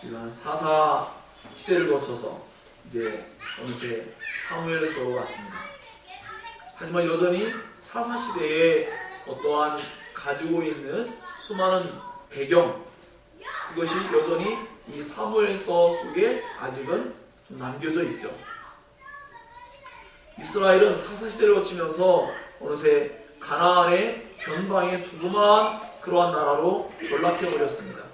이런 사사 시대를 거쳐서 이제 어느새 사무엘서로 왔습니다. 하지만 여전히 사사 시대에 어떠한 가지고 있는 수많은 배경, 그것이 여전히 이 사무엘서 속에 아직은 좀 남겨져 있죠. 이스라엘은 사사 시대를 거치면서 어느새 가나안의 변방의 조그마한 그러한 나라로 전락해 버렸습니다.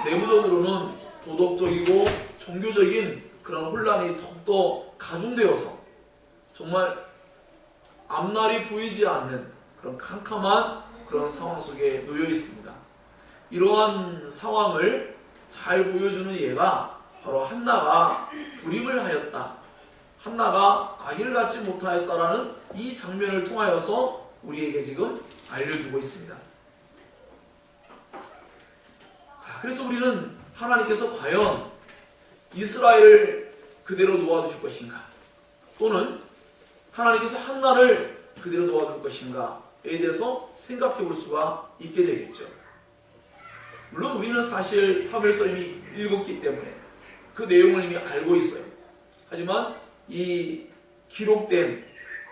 내부적으로는 도덕적이고 종교적인 그런 혼란이 더욱더 가중되어서 정말 앞날이 보이지 않는 그런 캄캄한 그런 상황 속에 놓여 있습니다. 이러한 상황을 잘 보여주는 예가 바로 한나가 불임을 하였다, 한나가 아기를 갖지 못하였다라는 이 장면을 통하여서 우리에게 지금 알려주고 있습니다. 자, 그래서 우리는 하나님께서 과연 이스라엘을 그대로 놓아두실 것인가, 또는 하나님께서 한나를 그대로 놓아둘 것인가에 대해서 생각해 볼 수가 있게 되겠죠. 물론 우리는 사실 사무엘서 이미 읽었기 때문에 그 내용을 이미 알고 있어요. 하지만 이 기록된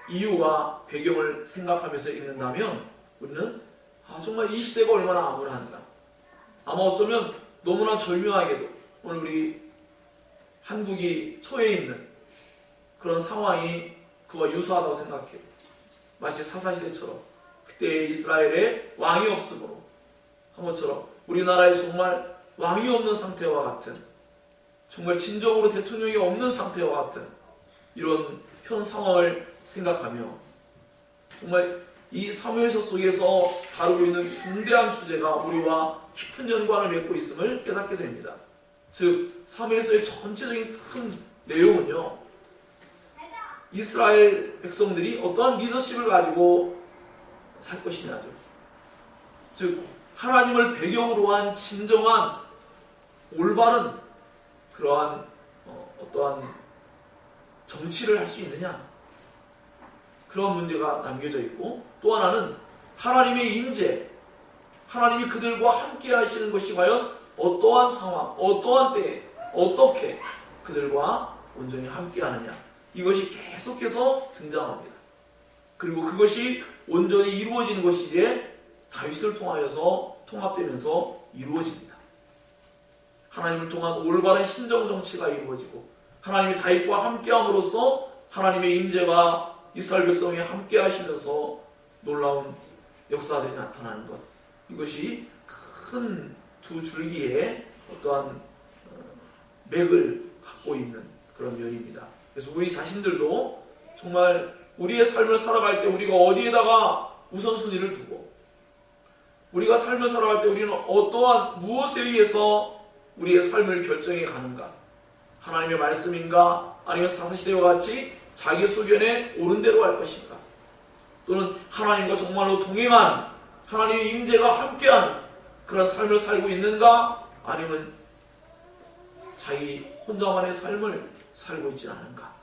이유와 배경을 생각하면서 읽는다면 우리는 정말 이 시대가 얼마나 암울한가, 아마 어쩌면 너무나 절묘하게도 오늘 우리 한국이 처해 있는 그런 상황이 그와 유사하다고 생각해요. 마치 사사시대처럼 그때 이스라엘에 왕이 없으므로 한 것처럼 우리나라에 정말 왕이 없는 상태와 같은, 정말 진정으로 대통령이 없는 상태와 같은 이런 현 상황을 생각하며 정말 이 사무엘서 속에서 다루고 있는 중대한 주제가 우리와 깊은 연관을 맺고 있음을 깨닫게 됩니다. 즉 사무엘서의 전체적인 큰 내용은요, 이스라엘 백성들이 어떠한 리더십을 가지고 살 것이냐죠. 즉 하나님을 배경으로 한 진정한 올바른 그러한 어떠한 정치를 할 수 있느냐, 그런 문제가 남겨져 있고, 또 하나는 하나님의 임재, 하나님이 그들과 함께 하시는 것이 과연 어떠한 상황, 어떠한 때에 어떻게 그들과 온전히 함께 하느냐, 이것이 계속해서 등장합니다. 그리고 그것이 온전히 이루어지는 것이 이제 다윗을 통하여서 통합되면서 이루어집니다. 하나님을 통한 올바른 신정 정치가 이루어지고, 하나님이 다윗과 함께함으로써 하나님의 임재가 이스라엘 백성이 함께 하시면서 놀라운 역사들이 나타나는 것, 이것이 큰 두 줄기의 어떠한 맥을 갖고 있는 그런 면입니다. 그래서 우리 자신들도 정말 우리의 삶을 살아갈 때 우리가 어디에다가 우선순위를 두고, 우리가 삶을 살아갈 때 우리는 어떠한 무엇에 의해서 우리의 삶을 결정해 가는가, 하나님의 말씀인가, 아니면 사사시대와 같이 자기 소견에 옳은 대로 할 것인가, 또는 하나님과 정말로 동행한 하나님의 임재가 함께한 그런 삶을 살고 있는가, 아니면 자기 혼자만의 삶을 살고 있지 않은가.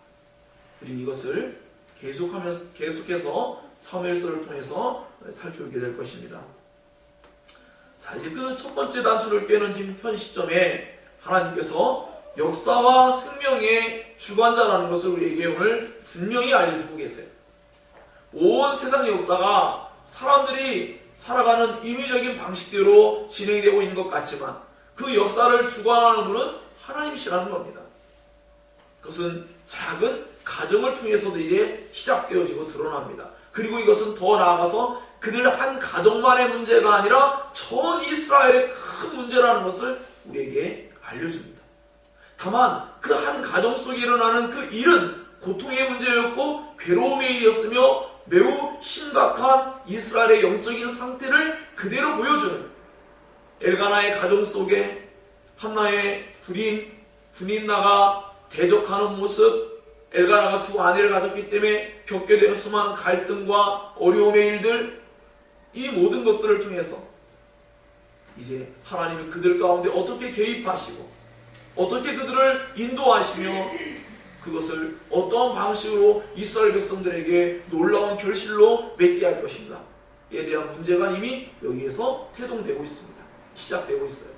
우리는 이것을 계속해서 사무엘서를 통해서 살펴보게 될 것입니다. 자, 이제 그 첫 번째 단수를 꿰는 지금 현 시점에 하나님께서 역사와 생명의 주관자라는 것을 우리에게 오늘 분명히 알려주고 계세요. 온 세상 역사가 사람들이 살아가는 임의적인 방식대로 진행되고 있는 것 같지만 그 역사를 주관하는 분은 하나님이시라는 겁니다. 그것은 작은 가정을 통해서도 이제 시작되어지고 드러납니다. 그리고 이것은 더 나아가서 그들 한 가정만의 문제가 아니라 전 이스라엘의 큰 문제라는 것을 우리에게 알려줍니다. 다만 그 한 가정 속에 일어나는 그 일은 고통의 문제였고 괴로움의 일이었으며 매우 심각한 이스라엘의 영적인 상태를 그대로 보여주는, 엘가나의 가정 속에 한나의 분인나가 대적하는 모습, 엘가나가 두 아내를 가졌기 때문에 겪게 되는 수많은 갈등과 어려움의 일들, 이 모든 것들을 통해서 이제 하나님이 그들 가운데 어떻게 개입하시고 어떻게 그들을 인도하시며 그것을 어떠한 방식으로 이스라엘 백성들에게 놀라운 결실로 맺게 할 것인가에 대한 문제가 이미 여기에서 태동되고 있습니다. 시작되고 있어요.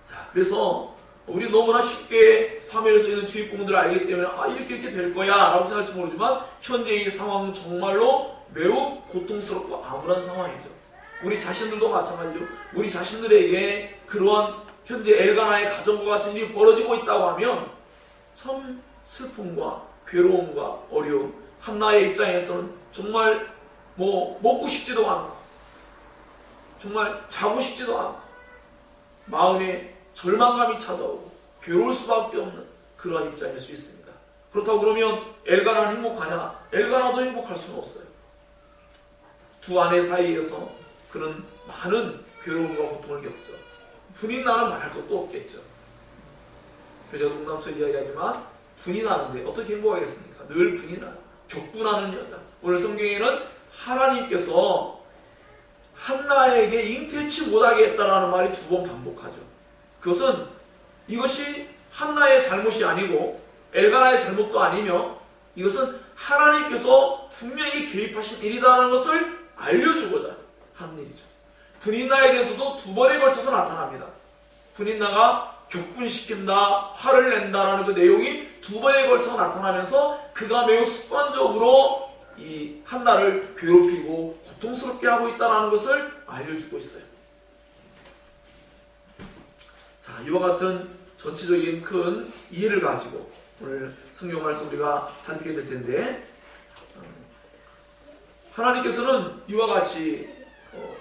자, 그래서 우리 너무나 쉽게 사무엘서 있는 주입공들을 알기 때문에 이렇게 될 거야 라고 생각할지 모르지만 현재 이 상황은 정말로 매우 고통스럽고 암울한 상황이죠. 우리 자신들도 마찬가지죠. 우리 자신들에게 그러한 현재 엘가나의 가정과 같은 일이 벌어지고 있다고 하면 참 슬픔과 괴로움과 어려움, 한나의 입장에서는 정말 먹고 싶지도 않고 정말 자고 싶지도 않고 마음에 절망감이 찾아오고 괴로울 수밖에 없는 그러한 입장일 수 있습니다. 그렇다고 그러면 엘가나는 행복하냐? 엘가나도 행복할 수는 없어요. 두 아내 사이에서 그는 많은 괴로움과 고통을 겪죠. 분이 나는 말할 것도 없겠죠. 제가 농담처럼 이야기하지만 분이 나는데 어떻게 행복하겠습니까? 늘 분이 나요. 격분하는 여자. 오늘 성경에는 하나님께서 한나에게 잉태치 못하게 했다라는 말이 2번 반복하죠. 그것은 이것이 한나의 잘못이 아니고 엘가나의 잘못도 아니며 이것은 하나님께서 분명히 개입하신 일이다라는 것을 알려주고자 하는 일이죠. 분인나에 대해서도 2번에 걸쳐서 나타납니다. 분인나가 격분시킨다, 화를 낸다라는 그 내용이 2번에 걸쳐서 나타나면서 그가 매우 습관적으로 이 한나를 괴롭히고 고통스럽게 하고 있다는 것을 알려주고 있어요. 자, 이와 같은 전체적인 큰 이해를 가지고 오늘 성경 말씀 우리가 살피게 될 텐데 하나님께서는 이와 같이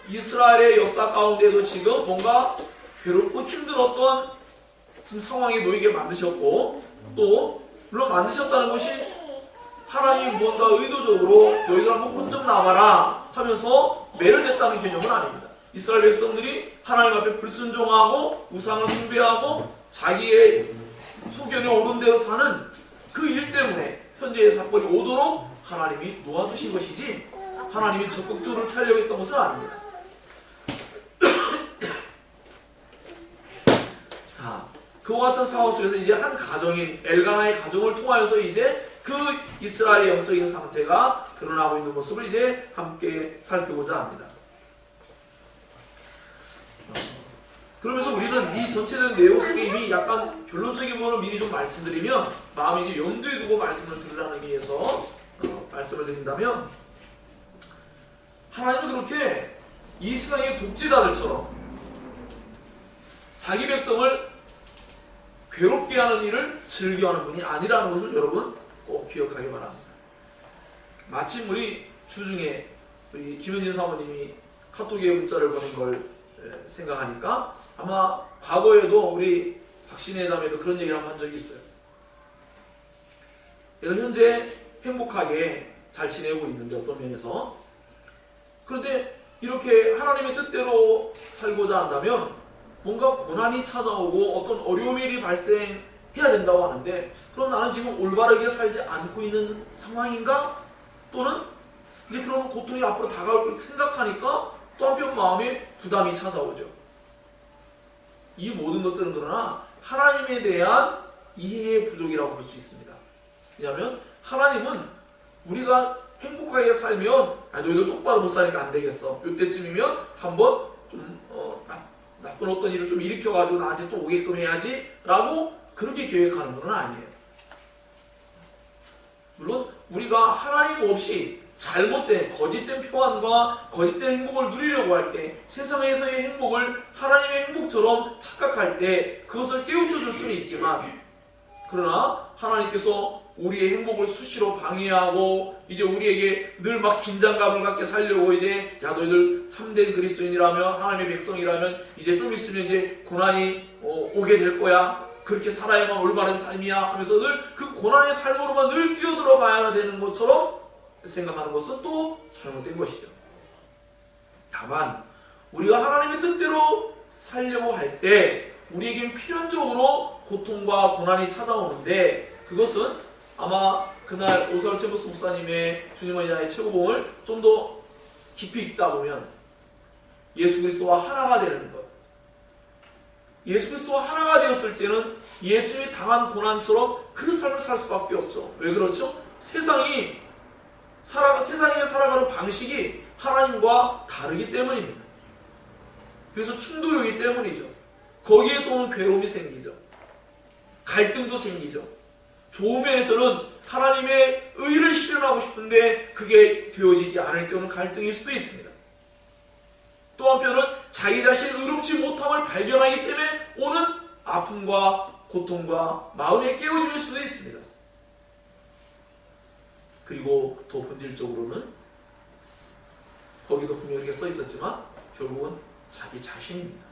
이스라엘의 역사 가운데도 지금 뭔가 괴롭고 힘든 어떤 지금 상황에 놓이게 만드셨고 또 물론 만드셨다는 것이 하나님이 무언가 의도적으로 너희들 한번 혼좀 나가라 하면서 매료됐다는 개념은 아닙니다. 이스라엘 백성들이 하나님 앞에 불순종하고 우상을 숭배하고 자기의 소견에 오른 대로 사는 그 일 때문에 현재의 사건이 오도록 하나님이 놓아두신 것이지 하나님이 적극적으로 이렇게 하려고 했던 것은 아닙니다. 자, 그와 같은 상황 속에서 이제 한 가정인 엘가나의 가정을 통하여서 이제 그 이스라엘의 영적인 상태가 드러나고 있는 모습을 이제 함께 살펴보자 합니다. 그러면서 우리는 이 전체적인 내용 속에 이미 약간 결론적인 부분을 미리 좀 말씀드리면 마음에 이제 염두에 두고 말씀을 드리라는 의미에서 말씀을 드린다면 하나님은 그렇게 이 세상의 독재자들처럼 자기 백성을 괴롭게 하는 일을 즐겨하는 분이 아니라는 것을 여러분 꼭 기억하기 바랍니다. 마침 우리 주중에 우리 김현진 사모님이 카톡에 문자를 보낸 걸 생각하니까 아마 과거에도 우리 박신혜 자매도 그런 얘기를 한 적이 있어요. 내가 현재 행복하게 잘 지내고 있는데 어떤 면에서 그런데 이렇게 하나님의 뜻대로 살고자 한다면 뭔가 고난이 찾아오고 어떤 어려운 일이 발생해야 된다고 하는데 그럼 나는 지금 올바르게 살지 않고 있는 상황인가? 또는 이제 그런 고통이 앞으로 다가올 걸 생각하니까 또 한편 마음에 부담이 찾아오죠. 이 모든 것들은 그러나 하나님에 대한 이해의 부족이라고 볼 수 있습니다. 왜냐하면 하나님은 우리가 행복하게 살면 너희들 똑바로 못 사니까 안 되겠어. 이때쯤이면 한번 좀 나쁜 어떤 일을 좀 일으켜가지고 나한테 또 오게끔 해야지 라고 그렇게 계획하는 분은 아니에요. 물론 우리가 하나님 없이 잘못된 거짓된 평안과 거짓된 행복을 누리려고 할 때 세상에서의 행복을 하나님의 행복처럼 착각할 때 그것을 깨우쳐 줄 수는 있지만 그러나 하나님께서 우리의 행복을 수시로 방해하고 이제 우리에게 늘 막 긴장감을 갖게 살려고 이제 야 너희들 참된 그리스도인이라면 하나님의 백성이라면 이제 좀 있으면 이제 고난이 오게 될 거야. 그렇게 살아야만 올바른 삶이야 하면서 늘 그 고난의 삶으로만 늘 뛰어들어가야 되는 것처럼 생각하는 것은 또 잘못된 것이죠. 다만 우리가 하나님의 뜻대로 살려고 할 때 우리에겐 필연적으로 고통과 고난이 찾아오는데 그것은 아마 그날 오스왈드 챔버스 목사님의 주님의 자의 최고봉을 좀 더 깊이 읽다 보면 예수 그리스도와 하나가 되는 것, 예수 그리스도와 하나가 되었을 때는 예수의 당한 고난처럼 그 삶을 살 수밖에 없죠. 왜 그렇죠? 세상에 살아가는 방식이 하나님과 다르기 때문입니다. 그래서 충돌이기 때문이죠. 거기에서 오는 괴로움이 생기죠. 갈등도 생기죠. 좋은 면에서는 하나님의 의를 실현하고 싶은데 그게 되어지지 않을 때 오는 갈등일 수도 있습니다. 또 한편은 자기 자신이 의롭지 못함을 발견하기 때문에 오는 아픔과 고통과 마음의 깨어짐일 수도 있습니다. 그리고 더 본질적으로는 거기도 분명히 이렇게 써 있었지만 결국은 자기 자신입니다.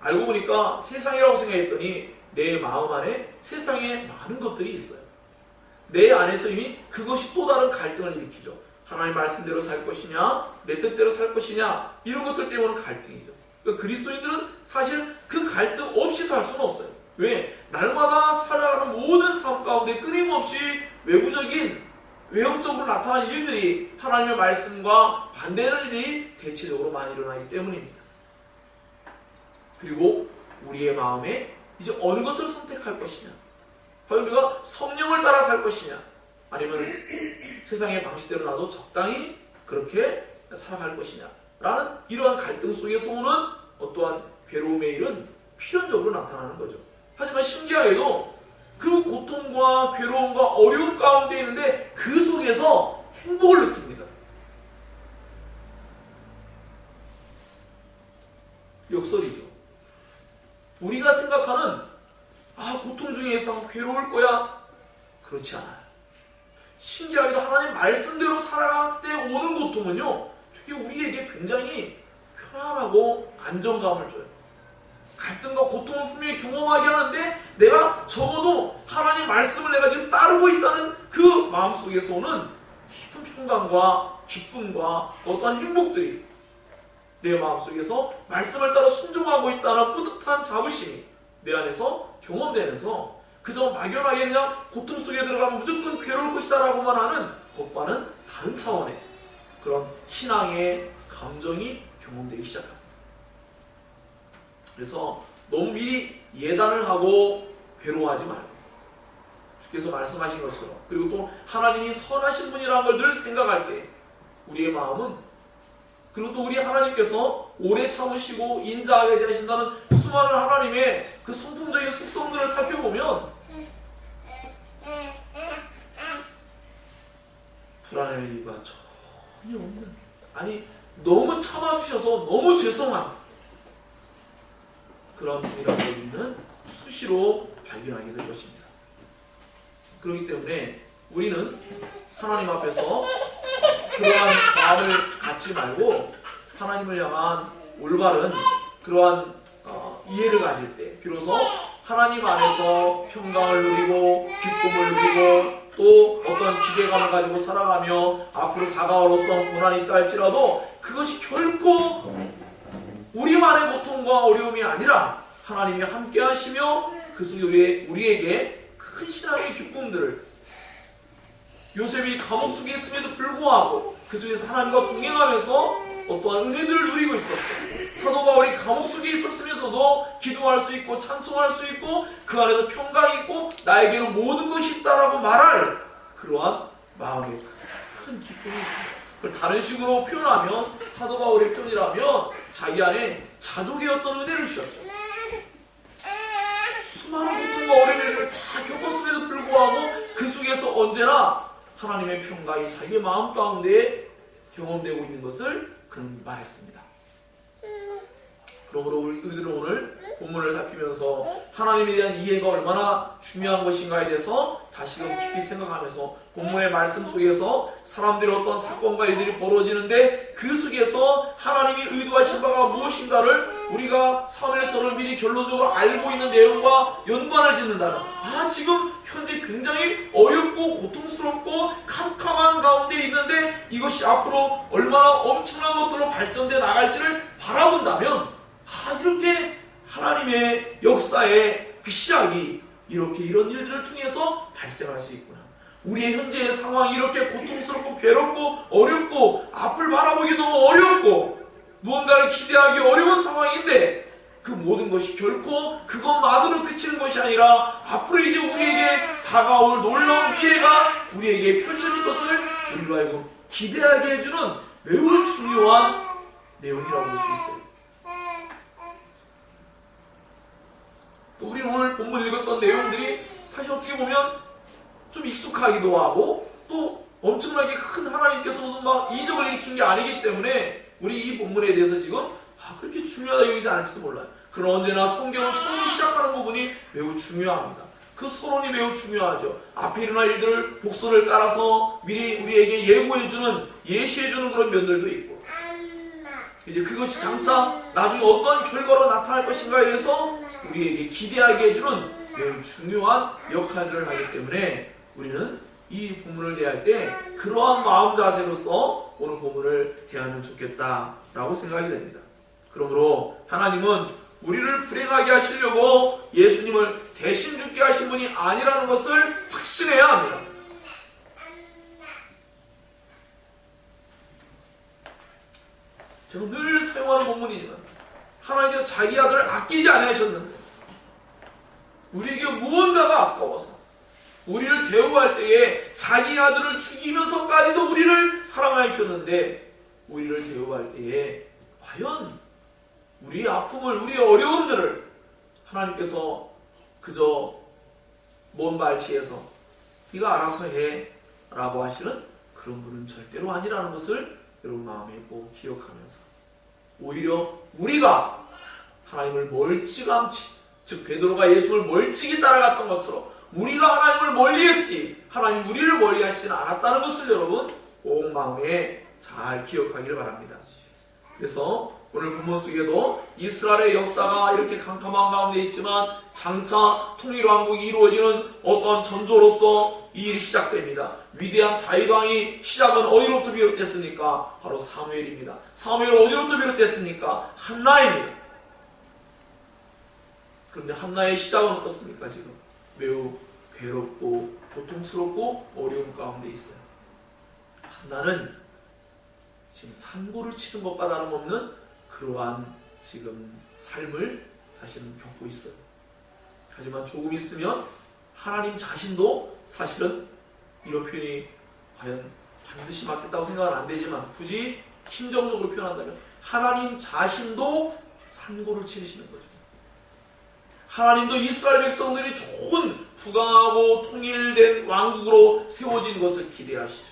알고 보니까 세상이라고 생각했더니 내 마음 안에 세상에 많은 것들이 있어요. 내 안에서 이미 그것이 또 다른 갈등을 일으키죠. 하나님 말씀대로 살 것이냐, 내 뜻대로 살 것이냐, 이런 것들 때문에 갈등이죠. 그러니까 그리스도인들은 사실 그 갈등 없이 살 수는 없어요. 왜? 날마다 살아가는 모든 삶 가운데 끊임없이 외부적인 외형적으로 나타나는 일들이 하나님의 말씀과 반대하는 일이 대체적으로 많이 일어나기 때문입니다. 그리고 우리의 마음에 이제 어느 것을 선택할 것이냐, 과연 우리가 성령을 따라 살 것이냐, 아니면 세상의 방식대로 나도 적당히 그렇게 살아갈 것이냐 라는 이러한 갈등 속에서 오는 어떠한 괴로움의 일은 필연적으로 나타나는 거죠. 하지만 신기하게도 그 고통과 괴로움과 어려움 가운데 있는데 그 속에서 행복을 느낍니다. 역설이죠. 우리가 생각하는 고통 중에서 괴로울 거야, 그렇지 않아요. 신기하게도 하나님 말씀대로 살아갈 때 오는 고통은요, 되게 우리에게 굉장히 편안하고 안정감을 줘요. 갈등과 고통을 분명히 경험하게 하는데 내가 적어도 하나님 말씀을 내가 지금 따르고 있다는 그 마음속에서 오는 깊은 평강과 기쁨과 어떠한 행복들이 내 마음속에서 말씀을 따라 순종하고 있다는 뿌듯한 자부심이 내 안에서 경험되면서 그저 막연하게 그냥 고통 속에 들어가면 무조건 괴로울 것이다 라고만 하는 것과는 다른 차원의 그런 신앙의 감정이 경험되기 시작합니다. 그래서 너무 미리 예단을 하고 괴로워하지 말고 주께서 말씀하신 것처럼, 그리고 또 하나님이 선하신 분이라는 걸 늘 생각할 때 우리의 마음은, 그리고 또 우리 하나님께서 오래 참으시고 인자하게 하신다는 수많은 하나님의 그 성품적인 속성들을 살펴보면 불안할 이유가 전혀 없는, 아니 너무 참아주셔서 너무 죄송한 그런 분이라고 우리는 수시로 발견하게 될 것입니다. 그렇기 때문에 우리는 하나님 앞에서 그러한 마음을 갖지 말고 하나님을 향한 올바른 그러한 이해를 가질 때 비로소 하나님 안에서 평강을 누리고 기쁨을 누리고 또 어떤 기대감을 가지고 살아가며 앞으로 다가올 어떤 고난이 있다 할지라도 그것이 결코 우리만의 고통과 어려움이 아니라 하나님이 함께 하시며 그 속에 우리에게 큰 신앙의 기쁨들을, 요셉이 감옥 속에 있음에도 불구하고 그 속에서 하나님과 동행하면서 어떠한 은혜들을 누리고 있었고, 사도 바울이 감옥 속에 있었으면서도 기도할 수 있고 찬송할 수 있고 그 안에서 평강이 있고 나에게는 모든 것이 있다라고 말할 그러한 마음의 큰 기쁨이 있습니다. 그걸 다른 식으로 표현하면, 사도 바울의 표현이라면 자기 안에 자족의 어떤 은혜를 주셨죠. 수많은 고통과 어려움을 다 겪었음에도 불구하고 그 속에서 언제나 하나님의 평강이 자기의 마음 가운데 경험되고 있는 것을 그는 말했습니다. 그러므로 우리들은 오늘 본문을 살피면서 하나님에 대한 이해가 얼마나 중요한 것인가에 대해서 다시금 깊이 생각하면서 본문의 말씀 속에서 사람들의 어떤 사건과 일들이 벌어지는데 그 속에서 하나님이 의도하신 바가 무엇인가를 우리가 삶에서는 미리 결론적으로 알고 있는 내용과 연관을 짓는다면, 지금 현재 굉장히 어렵고 고통스럽고 캄캄한 가운데 있는데 이것이 앞으로 얼마나 엄청난 것들로 발전돼 나갈지를 바라본다면, 이렇게 하나님의 역사의 그 시작이 이렇게 이런 일들을 통해서 발생할 수 있구나. 우리의 현재의 상황이 이렇게 고통스럽고 괴롭고 어렵고 앞을 바라보기 너무 어렵고 무언가를 기대하기 어려운 상황인데 그 모든 것이 결코 그것만으로 그치는 것이 아니라 앞으로 이제 우리에게 다가올 놀라운 미래가 우리에게 펼쳐질 것을 우리로 하여금 기대하게 해주는 매우 중요한 내용이라고 볼 수 있어요. 또 우리 오늘 본문 읽었던 내용들이 사실 어떻게 보면 좀 익숙하기도 하고 또 엄청나게 큰 하나님께서 무슨 막 이적을 일으킨 게 아니기 때문에 우리 이 본문에 대해서 지금 그렇게 중요하다 여기지 않을지도 몰라요. 그러나 언제나 성경은 처음 시작하는 부분이 매우 중요합니다. 그 서론이 매우 중요하죠. 앞에 일어날 일들을 복선을 깔아서 미리 우리에게 예고해주는, 예시해주는 그런 면들도 있고, 이제 그것이 장차 나중에 어떤 결과로 나타날 것인가에 대해서 우리에게 기대하게 해주는 매우 중요한 역할들을 하기 때문에 우리는 이 본문을 대할 때 그러한 마음 자세로서 오늘 본문을 대하면 좋겠다라고 생각이 됩니다. 그러므로 하나님은 우리를 불행하게 하시려고 예수님을 대신 죽게 하신 분이 아니라는 것을 확신해야 합니다. 제가 늘 사용하는 본문이지만 하나님께서 자기 아들을 아끼지 아니하셨는데 우리에게 무언가가 아까워서 우리를 대우할 때에 자기 아들을 죽이면서까지도 우리를 사랑하셨는데 우리를 대우할 때에 과연 우리의 아픔을, 우리의 어려움들을 하나님께서 그저 먼 발치에서 네가 알아서 해 라고 하시는 그런 분은 절대로 아니라는 것을 여러분 마음에 꼭 기억하면서 오히려 우리가 하나님을 멀찌감치, 즉 베드로가 예수를 멀찍이 따라갔던 것처럼 우리가 하나님을 멀리했지 하나님 우리를 멀리하시지 않았다는 것을 여러분 꼭 마음에 잘 기억하기를 바랍니다. 그래서 오늘 본문 속에도 이스라엘의 역사가 이렇게 캄캄한 가운데 있지만 장차 통일왕국이 이루어지는 어떠한 전조로서 이 일이 시작됩니다. 위대한 다윗 왕이 시작은 어디로부터 비롯됐습니까? 바로 사무엘입니다. 사무엘은 어디로부터 비롯됐습니까? 한나입니다. 그런데 한나의 시작은 어떻습니까? 지금 매우 괴롭고 고통스럽고 어려운 가운데 있어요. 한나는 지금 산고를 치는 것과 다름없는 그러한 지금 삶을 사실은 겪고 있어요. 하지만 조금 있으면 하나님 자신도 사실은 이런 표현이 과연 반드시 맞겠다고 생각은 안 되지만 굳이 심정적으로 표현한다면 하나님 자신도 산고를 치르시는 거죠. 하나님도 이스라엘 백성들이 좋은 부강하고 통일된 왕국으로 세워진 것을 기대하시죠.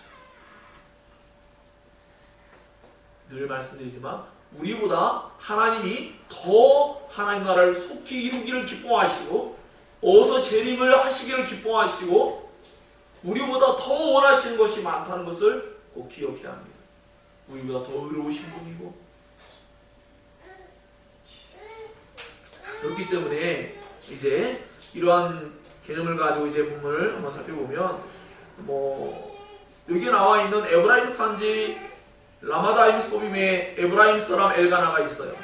늘 말씀드리지만 우리보다 하나님이 더 하나님 나라를 속히 이루기를 기뻐하시고 어서 재림을 하시기를 기뻐하시고 우리보다 더 원하시는 것이 많다는 것을 꼭 기억해야 합니다. 우리보다 더 의로우신 분이고 그렇기 때문에 이제 이러한 개념을 가지고 이제 본문을 한번 살펴보면 여기 나와 있는 에브라임 산지 라마다임 소빔에 에브라임 사람 엘가나가 있어요.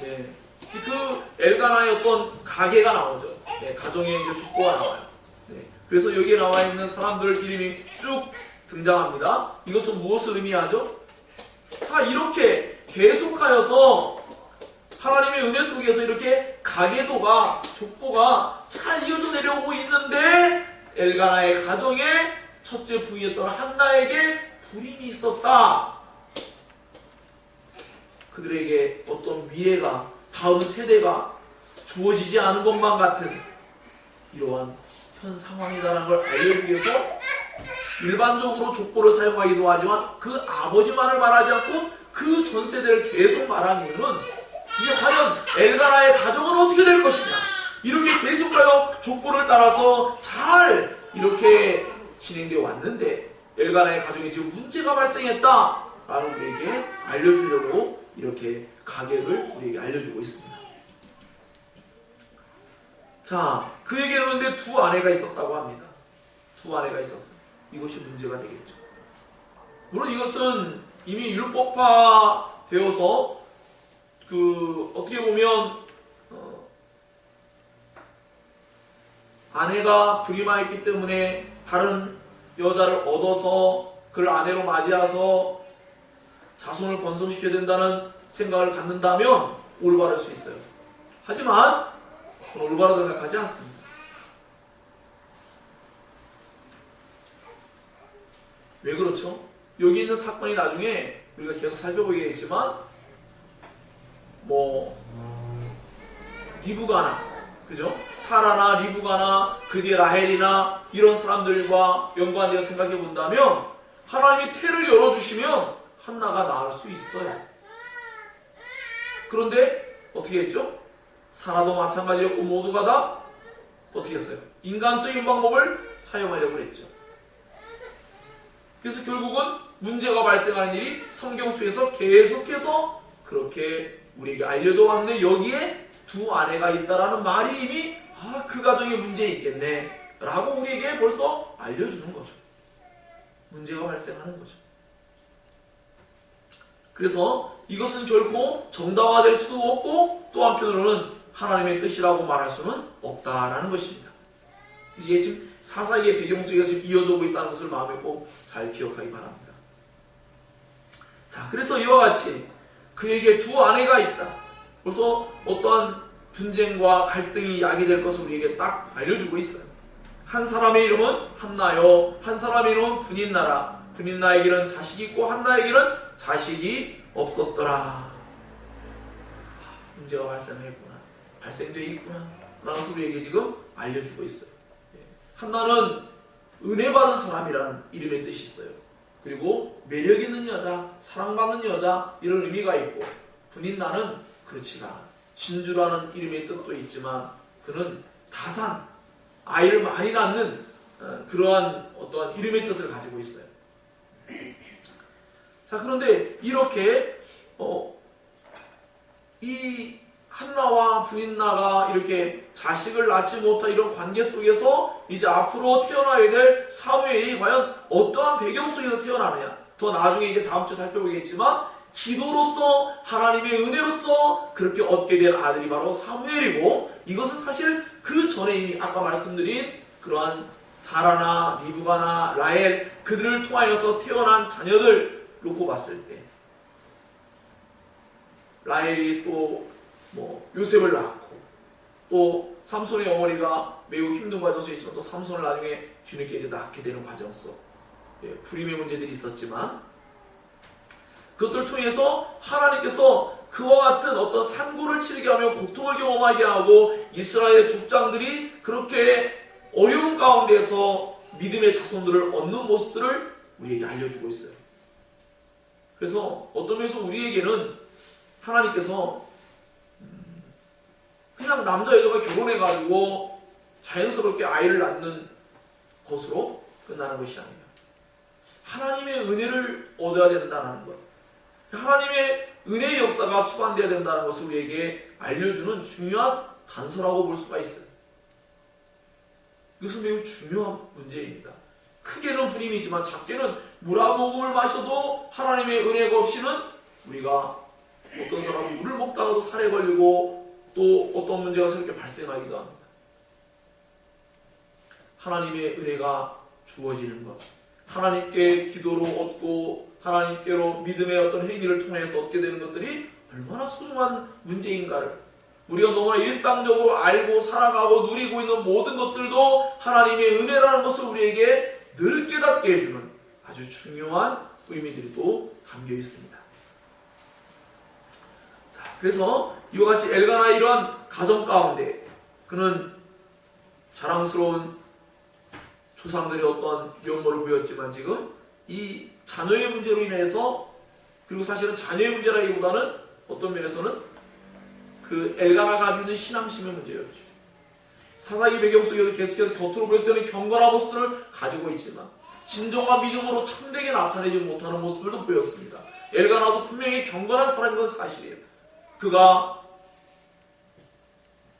네. 그 엘가나의 어떤 가게가 나오죠. 네. 가정에 이제 족보가 나와요. 네. 그래서 여기에 나와 있는 사람들 이름이 쭉 등장합니다. 이것은 무엇을 의미하죠? 자, 이렇게 계속하여서 하나님의 은혜 속에서 이렇게 가계도가, 족보가 잘 이어져 내려오고 있는데 엘가나의 가정에 첫째 부인이었던 한나에게 불임이 있었다. 그들에게 어떤 미래가, 다음 세대가 주어지지 않은 것만 같은 이러한 현 상황이다라는 걸 알려주기 위해서 일반적으로 족보를 사용하기도 하지만 그 아버지만을 말하지 않고 그 전 세대를 계속 말하는 이유는 이게 과연 엘가나의 가정은 어떻게 될 것이냐, 이렇게 계속하여 족보를 따라서 잘 이렇게 진행되어 왔는데 엘가나의 가정에 지금 문제가 발생했다라는 우리에게 알려주려고 이렇게 가계를 우리에게 알려주고 있습니다. 자, 그에게는 근데 두 아내가 있었다고 합니다. 두 아내가 있었어요. 이것이 문제가 되겠죠. 물론 이것은 이미 율법화 되어서 어떻게 보면 아내가 불임하였기 때문에 다른 여자를 얻어서 그를 아내로 맞이해서 자손을 번성시켜야 된다는 생각을 갖는다면 올바를 수 있어요. 하지만 올바르다고 생각하지 않습니다. 왜 그렇죠? 여기 있는 사건이 나중에 우리가 계속 살펴보겠지만 리브가나 그죠? 사라나 리브가나 그 뒤에 라헬이나 이런 사람들과 연관되어 생각해 본다면 하나님이 태를 열어주시면 한나가 낳을 수 있어요. 그런데 어떻게 했죠? 사라도 마찬가지였고 모두가 다 어떻게 했어요? 인간적인 방법을 사용하려고 했죠. 그래서 결국은 문제가 발생하는 일이 성경 속에서 계속해서 그렇게 우리에게 알려져 왔는데 여기에 두 아내가 있다라는 말이 이미 그 가정에 문제 있겠네 라고 우리에게 벌써 알려주는 거죠. 문제가 발생하는 거죠. 그래서 이것은 결코 정당화될 수도 없고 또 한편으로는 하나님의 뜻이라고 말할 수는 없다라는 것입니다. 이게 지금 사사기의 배경 속에서 이어져 오고 있다는 것을 마음에 꼭 잘 기억하기 바랍니다. 자, 그래서 이와 같이 그에게 두 아내가 있다. 벌써 어떠한 분쟁과 갈등이 야기될 것을 우리에게 딱 알려주고 있어요. 한 사람의 이름은 한나요. 한 사람의 이름은 분인나라. 분인나에게는 자식이 있고 한나에게는 자식이 없었더라. 문제가 발생했구나. 발생되어 있구나. 라는 것을 우리에게 지금 알려주고 있어요. 한나는 은혜 받은 사람이라는 이름의 뜻이 있어요. 그리고 매력 있는 여자, 사랑받는 여자 이런 의미가 있고 분인나는 그렇지가 않아. 진주라는 이름의 뜻도 있지만 그는 다산, 아이를 많이 낳는 그러한 어떠한 이름의 뜻을 가지고 있어요. 자, 그런데 이렇게 이 한나와 분인나가 이렇게 자식을 낳지 못한 이런 관계 속에서 이제 앞으로 태어나야 될 사무엘이 과연 어떠한 배경 속에서 태어나느냐. 더 나중에 이제 다음 주에 살펴보겠지만 기도로서 하나님의 은혜로서 그렇게 얻게 된 아들이 바로 사무엘이고 이것은 사실 그 전에 이미 아까 말씀드린 그러한 사라나 리브가나 라헬 그들을 통하여서 태어난 자녀들 놓고 봤을 때 라헬이 또 요셉을 낳았고 또 삼손의 어머니가 매우 힘든 과정 속에 있지만 또 삼손을 나중에 뒤늦게 이제 낳게 되는 과정 속 불임의 문제들이 있었지만 그것들을 통해서 하나님께서 그와 같은 어떤 산고를 치르게 하며 고통을 경험하게 하고 이스라엘 족장들이 그렇게 어려운 가운데서 믿음의 자손들을 얻는 모습들을 우리에게 알려주고 있어요. 그래서 어떤 면에서 우리에게는 하나님께서 그냥 남자 여자가 결혼해가지고 자연스럽게 아이를 낳는 것으로 끝나는 것이 아니라 하나님의 은혜를 얻어야 된다는 것, 하나님의 은혜의 역사가 수반되어야 된다는 것을 우리에게 알려주는 중요한 단서라고 볼 수가 있어요. 이것은 매우 중요한 문제입니다. 크게는 불임이지만 작게는 물 한 모금을 마셔도 하나님의 은혜가 없이는 우리가 어떤 사람은 물을 먹다가도 살에 걸리고 또 어떤 문제가 새롭게 발생하기도 합니다. 하나님의 은혜가 주어지는 것, 하나님께 기도로 얻고 하나님께로 믿음의 어떤 행위를 통해서 얻게 되는 것들이 얼마나 소중한 문제인가를 우리가 너무나 일상적으로 알고 살아가고 누리고 있는 모든 것들도 하나님의 은혜라는 것을 우리에게 늘 깨닫게 해주는 아주 중요한 의미들이 또 담겨 있습니다. 자, 그래서 이와 같이 엘가나 이러한 가정 가운데 그는 자랑스러운 조상들의 어떤 면모를 보였지만 지금 이 자녀의 문제로 인해서 그리고 사실은 자녀의 문제라기보다는 어떤 면에서는 그 엘가나가 가지고 있는 신앙심의 문제였죠. 사사기 배경 속에도 계속해서 겉으로 볼 수 있는 경건한 모습을 가지고 있지만 진정한 믿음으로 참되게 나타내지 못하는 모습들도 보였습니다. 엘가나도 분명히 경건한 사람인 건 사실이에요. 그가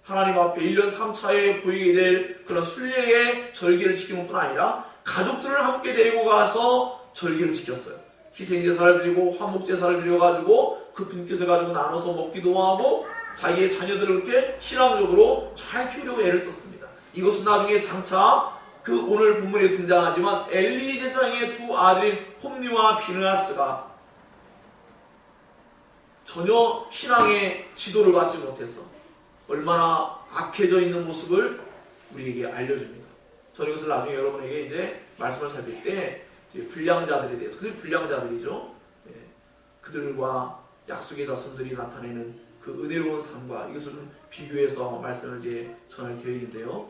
하나님 앞에 1년 3차에 보이게 될 그런 순례의 절기를 지키는 뿐 아니라 가족들을 함께 데리고 가서 절기를 지켰어요. 희생제사를 드리고 화목제사를 드려가지고 그 분깃을 가지고 나눠서 먹기도 하고 자기의 자녀들을 그렇게 신앙적으로 잘 키우려고 애를 썼습니다. 이것은 나중에 장차 그 오늘 본문에 등장하지만 엘리 제사장의 두 아들인 홈니와 비느하스가 전혀 신앙의 지도를 받지 못해서 얼마나 악해져 있는 모습을 우리에게 알려줍니다. 저는 이것을 나중에 여러분에게 이제 말씀을 살필 때 불량자들에 대해서, 그게 불량자들이죠. 그들과 약속의 자손들이 나타내는 그 은혜로운 삶과 이것을 비교해서 말씀을 이제 전할 계획인데요.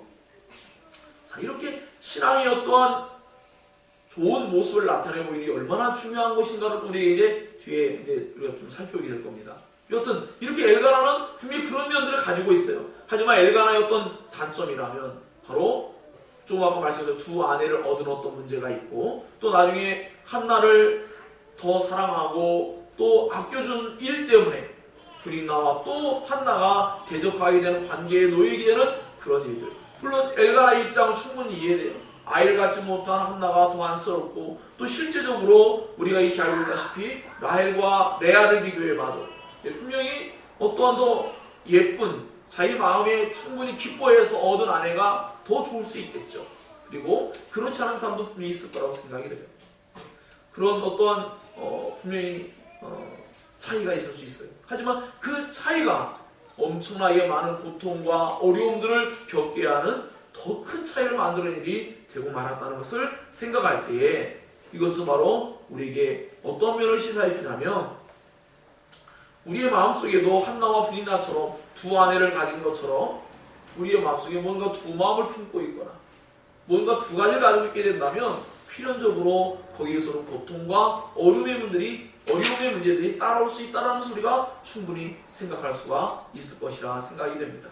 자, 이렇게 신앙의 어떠한 좋은 모습을 나타내고 일이 얼마나 중요한 것인가를 우리 이제 뒤에 이제 우리가 좀 살펴보게 될 겁니다. 여튼 이렇게 엘가나는 분명히 그런 면들을 가지고 있어요. 하지만 엘가나의 어떤 단점이라면 바로 좀 아까 말씀드린 두 아내를 얻은 어떤 문제가 있고, 또 나중에 한나를 더 사랑하고 또 아껴준 일 때문에 브린나와 또 한나가 대적하게 되는 관계에 놓이게 되는 그런 일들. 물론 엘가나의 입장은 충분히 이해돼요. 아이를 갖지 못한 한나가 더 안쓰럽고, 또 실제적으로 우리가 이렇게 알고 있다시피 라헬과 레아를 비교해봐도 분명히 어떠한 더 예쁜 자기 마음에 충분히 기뻐해서 얻은 아내가 더 좋을 수 있겠죠. 그리고 그렇지 않은 사람도 분명히 있을 거라고 생각이 돼요. 그런 어떠한 분명히 차이가 있을 수 있어요. 하지만 그 차이가 엄청나게 많은 고통과 어려움들을 겪게 하는 더 큰 차이를 만드는 일이 되고 말았다는 것을 생각할 때에 이것은 바로 우리에게 어떤 면을 시사해 주냐면, 우리의 마음속에도 한나와 브린나처럼 두 아내를 가진 것처럼 우리의 마음속에 뭔가 두 마음을 품고 있거나 뭔가 두 가지를 가지고 있게 된다면 필연적으로 거기에서는 고통과 어려움의 문제들이 따라올 수 있다는 것을 우리가 충분히 생각할 수가 있을 것이라 생각이 됩니다.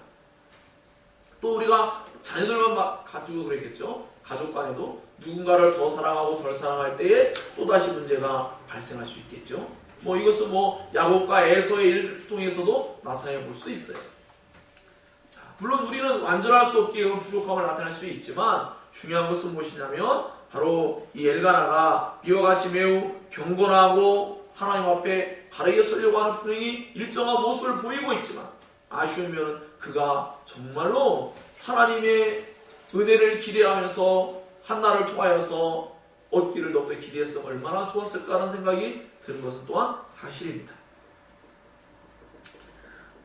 또 우리가 자녀들만 가지고 그랬겠죠. 가족 간에도 누군가를 더 사랑하고 덜 사랑할 때에 또다시 문제가 발생할 수 있겠죠. 이것은 야곱과 에서의 일을 통해서도 나타내 볼 수 있어요. 자, 물론 우리는 완전할 수 없기에 부족함을 나타낼 수 있지만 중요한 것은 무엇이냐면 바로 이 엘가나가 이와 같이 매우 경건하고 하나님 앞에 바르게 서려고 하는 분명히 일정한 모습을 보이고 있지만 아쉬우면 그가 정말로 하나님의 은혜를 기대하면서 한나를 통하여서 얻기를 더욱더 기대했으면 얼마나 좋았을까 하는 생각이 드는 것은 또한 사실입니다.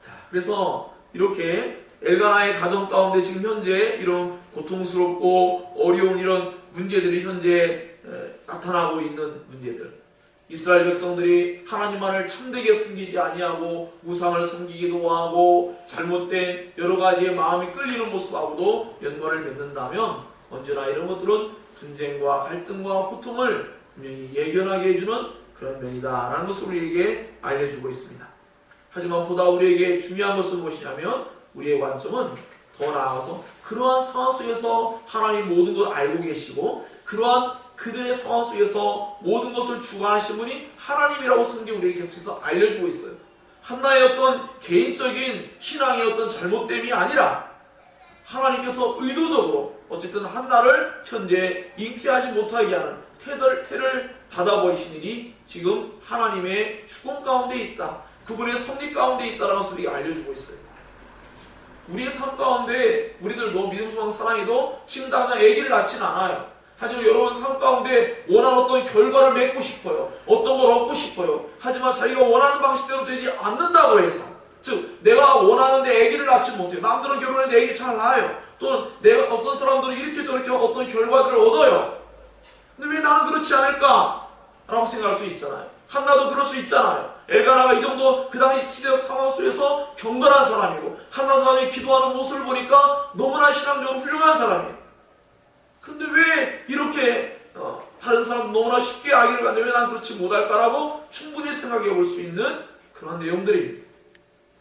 자, 그래서 이렇게 엘가나의 가정 가운데 지금 현재 이런 고통스럽고 어려운 이런 문제들이 현재 나타나고 있는 문제들, 이스라엘 백성들이 하나님만을 참되게 섬기지 아니하고 우상을 섬기기도 하고 잘못된 여러 가지의 마음이 끌리는 모습하고도 연관을 맺는다면 언제나 이런 것들은 분쟁과 갈등과 고통을 분명히 예견하게 해주는 그런 면이다라는 것을 우리에게 알려주고 있습니다. 하지만 보다 우리에게 중요한 것은 무엇이냐면 우리의 관점은 더 나아가서 그러한 상황 속에서 하나님 모든 걸 알고 계시고 그러한 그들의 상황 속에서 모든 것을 주관하신 분이 하나님이라고 성경이 우리에게 계속해서 알려주고 있어요. 한나의 어떤 개인적인 신앙의 어떤 잘못됨이 아니라 하나님께서 의도적으로 어쨌든 한나를 현재 잉태하지 못하게 하는 태를 닫아버리신 일이 지금 하나님의 주권 가운데 있다. 그분의 섭리 가운데 있다라는 것을 우리에게 알려주고 있어요. 우리의 삶 가운데 우리들도 믿음, 소망, 사랑에도 지금 당장 아기를 낳지는 않아요. 하지만 여러분 삶 가운데 원하는 어떤 결과를 맺고 싶어요. 어떤 걸 얻고 싶어요. 하지만 자기가 원하는 방식대로 되지 않는다고 해서, 즉 내가 원하는데 아기를 낳지 못해요. 남들은 결혼했는데 아기 잘 낳아요. 또는 내가 어떤 사람들은 이렇게 저렇게 어떤 결과들을 얻어요. 근데 왜 나는 그렇지 않을까? 라고 생각할 수 있잖아요. 한나도 그럴 수 있잖아요. 엘가나가 이 정도 그 당시 시대적 상황 속에서 경건한 사람이고 한나도 나중에 기도하는 모습을 보니까 너무나 신앙적으로 훌륭한 사람이에요. 근데 왜 이렇게 다른 사람 너무나 쉽게 아기를 갖는데 왜 난 그렇지 못할까라고 충분히 생각해 볼 수 있는 그런 내용들입니다.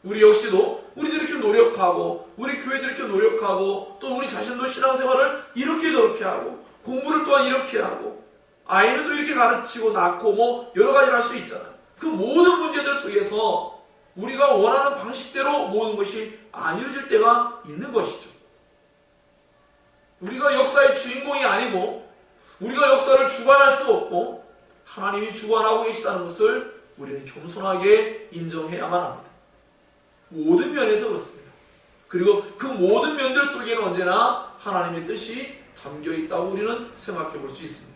우리 역시도 우리들이 이렇게 노력하고 우리 교회들이 이렇게 노력하고 또 우리 자신도 신앙생활을 이렇게 저렇게 하고 공부를 또한 이렇게 하고 아이는 또 이렇게 가르치고 낳고 여러 가지를 할 수 있잖아요. 그 모든 문제들 속에서 우리가 원하는 방식대로 모든 것이 안 이루어질 때가 있는 것이죠. 우리가 역사의 주인공이 아니고 우리가 역사를 주관할 수 없고 하나님이 주관하고 계시다는 것을 우리는 겸손하게 인정해야만 합니다. 모든 면에서 그렇습니다. 그리고 그 모든 면들 속에는 언제나 하나님의 뜻이 담겨 있다고 우리는 생각해 볼 수 있습니다.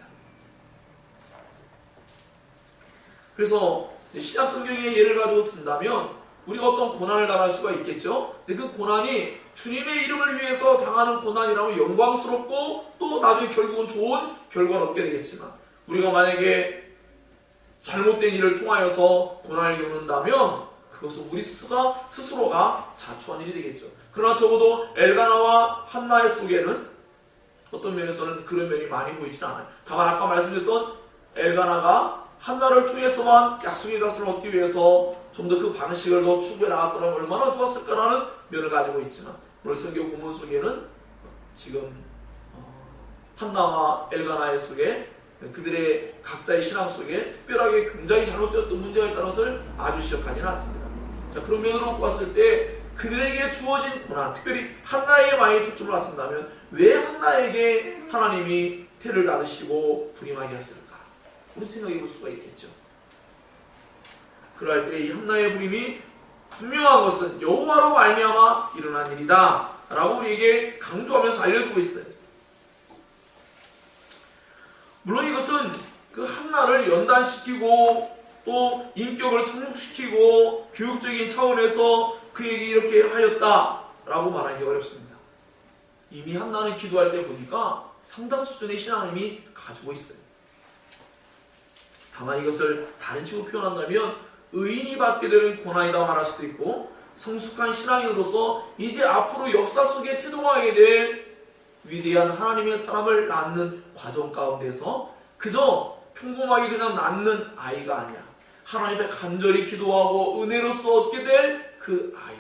그래서 신약 성경의 예를 가지고 든다면 우리가 어떤 고난을 당할 수가 있겠죠. 근데 그 고난이 주님의 이름을 위해서 당하는 고난이라면 영광스럽고 또 나중에 결국은 좋은 결과를 얻게 되겠지만 우리가 만약에 잘못된 일을 통하여서 고난을 겪는다면 그것은 우리 스스로가 자초한 일이 되겠죠. 그러나 적어도 엘가나와 한나의 속에는 어떤 면에서는 그런 면이 많이 보이진 않아요. 다만 아까 말씀드렸던 엘가나가 한나를 통해서만 약속의 자손을 얻기 위해서 좀 더 그 방식을 더 추구해 나갔더라면 얼마나 좋았을까라는 면을 가지고 있지만 오늘 성경 본문 속에는 지금 한나와 엘가나의 속에 그들의 각자의 신앙 속에 특별하게 굉장히 잘못되었던 문제가 있다는 것을 아주 지적하지는 않습니다. 자, 그런 면으로 봤을 때 그들에게 주어진 고난, 특별히 한나에게 많이 초점을 맞춘다면 왜 한나에게 하나님이 태를 닫으시고 불임하게 했을까? 우리 생각해 볼 수가 있겠죠. 그럴 때 이 한나의 불임이 분명한 것은 여호와로 말미암아 일어난 일이다 라고 우리에게 강조하면서 알려주고 있어요. 물론 이것은 그 한나를 연단시키고 또 인격을 성숙시키고 교육적인 차원에서 그에게 이렇게 하였다라고 말하기 어렵습니다. 이미 한나는 기도할 때 보니까 상당 수준의 신앙을 이미 가지고 있어요. 다만 이것을 다른 식으로 표현한다면 의인이 받게 되는 고난이다 말할 수도 있고 성숙한 신앙인으로서 이제 앞으로 역사 속에 태동하게 될 위대한 하나님의 사람을 낳는 과정 가운데서 그저 평범하게 그냥 낳는 아이가 아니야. 하나님의 간절히 기도하고 은혜로서 얻게 될 그 아이.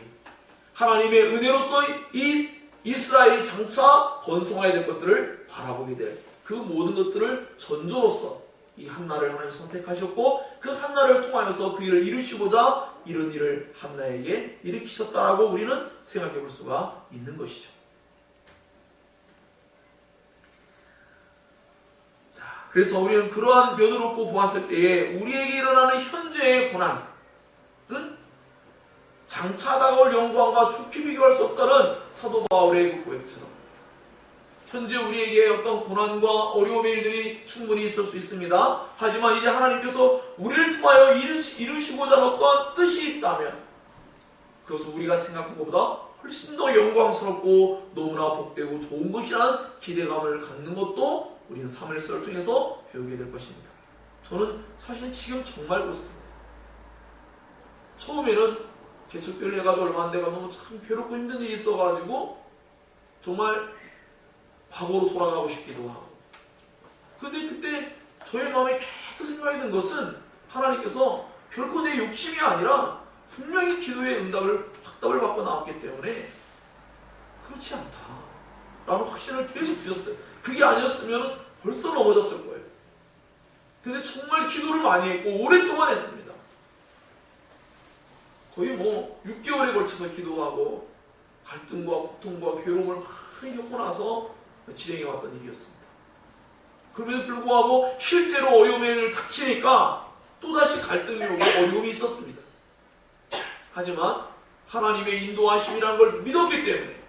하나님의 은혜로서 이 이스라엘이 장차 번성해야 될 것들을 바라보게 될 그 모든 것들을 전조로서 이 한나를 하나님 선택하셨고 그 한나를 통하여서 그 일을 이루시고자 이런 일을 한나에게 일으키셨다라고 우리는 생각해 볼 수가 있는 것이죠. 자, 그래서 우리는 그러한 면으로 보았을 때에 우리에게 일어나는 현재의 고난은 장차 다가올 영광과 좋게 비교할 수 없다는 사도 바울의 그 고백처럼 현재 우리에게 어떤 고난과 어려움의 일들이 충분히 있을 수 있습니다. 하지만 이제 하나님께서 우리를 통하여 이루시고자 하는 어떤 뜻이 있다면 그것은 우리가 생각한 것보다 훨씬 더 영광스럽고 너무나 복되고 좋은 것이라는 기대감을 갖는 것도 우리는 사무엘서를 통해서 배우게 될 것입니다. 저는 사실 지금 정말 그렇습니다. 처음에는 개척교회를 해가지고 얼마 안 돼가 너무 참 괴롭고 힘든 일이 있어가지고 정말 과거로 돌아가고 싶기도 하고 근데 그때 저의 마음에 계속 생각이 든 것은 하나님께서 결코 내 욕심이 아니라 분명히 기도의 확답을 받고 나왔기 때문에 그렇지 않다 라는 확신을 계속 주셨어요. 그게 아니었으면 벌써 넘어졌을 거예요. 근데 정말 기도를 많이 했고 오랫동안 했습니다. 거의 6개월에 걸쳐서 기도하고 갈등과 고통과 괴로움을 많이 겪고 나서 진행해왔던 일이었습니다. 그럼에도 불구하고 실제로 어려움의 일을 닥치니까 또다시 갈등이 오고 어려움이 있었습니다. 하지만 하나님의 인도하심이라는 걸 믿었기 때문에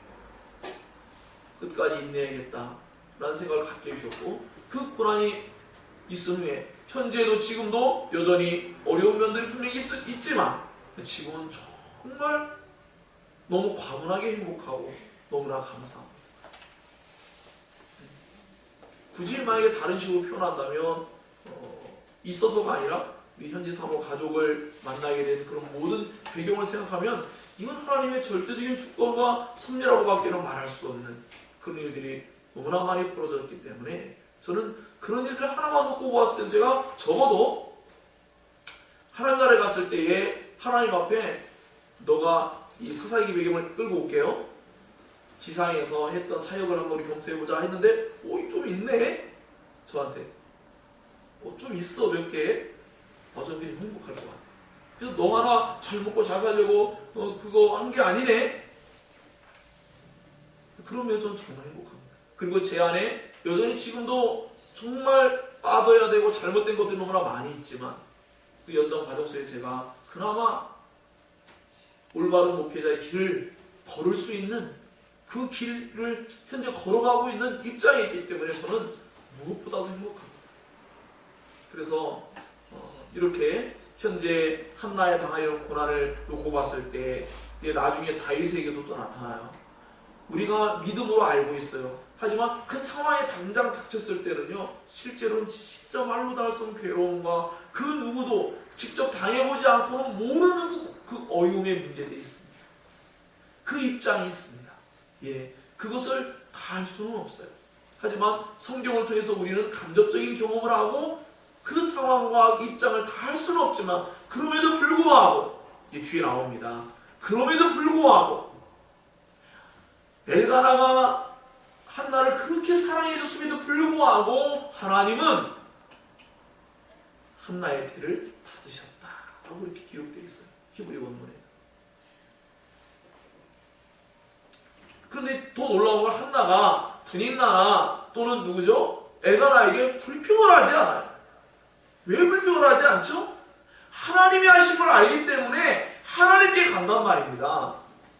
끝까지 인내해야겠다라는 생각을 갖게 해주셨고 그 고난이 있은 후에 현재도 지금도 여전히 어려운 면들이 분명히 있지만 지금은 정말 너무 과분하게 행복하고 너무나 감사합니다. 굳이 만약에 다른 식으로 표현한다면 있어서가 아니라 우리 현지 사모 가족을 만나게 된 그런 모든 배경을 생각하면 이건 하나님의 절대적인 주권과 섭리라고밖에는 말할 수 없는 그런 일들이 너무나 많이 벌어졌기 때문에 저는 그런 일들을 하나만 놓고 보았을 때 제가 적어도 하나님 나라에 갔을 때에 하나님 앞에 너가 이 사사기 배경을 끌고 올게요. 지상에서 했던 사역을 한번 우리 검토해보자 했는데 좀 있네? 저한테 좀 있어 몇 개? 저는 그냥 행복할 것 같아. 그래서 너 하나 잘 먹고 잘 살려고 그거 한 게 아니네? 그러면 저는 정말 행복합니다. 그리고 제 안에 여전히 지금도 정말 빠져야 되고 잘못된 것들이 너무나 많이 있지만 그 연단 과정 속에 제가 그나마 올바른 목회자의 길을 걸을 수 있는 그 길을 현재 걸어가고 있는 입장에 있기 때문에 저는 무엇보다도 행복합니다. 그래서 이렇게 현재 한나에 당하여 고난을 놓고 봤을 때 나중에 다윗에게도 또 나타나요. 우리가 믿음으로 알고 있어요. 하지만 그 상황에 당장 닥쳤을 때는요, 실제로는 진짜 말로 닿을 수 없는 괴로움과 그 누구도 직접 당해보지 않고는 모르는 그 어려움의 문제들이 있습니다. 그 입장이 있습니다. 예, 그것을 다 할 수는 없어요. 하지만 성경을 통해서 우리는 간접적인 경험을 하고 그 상황과 입장을 다 할 수는 없지만 그럼에도 불구하고 이제 뒤에 나옵니다. 그럼에도 불구하고 엘가나가 한나를 그렇게 사랑해 줬음에도 불구하고 하나님은 한나의 태를 닫으셨다라고 이렇게 기록되어 있어요. 히브리 원문에. 그런데 더 놀라운 건 한나가 분인나나 또는 누구죠? 엘가나에게 불평을 하지 않아요. 왜 불평을 하지 않죠? 하나님이 하신 걸 알기 때문에 하나님께 간단 말입니다.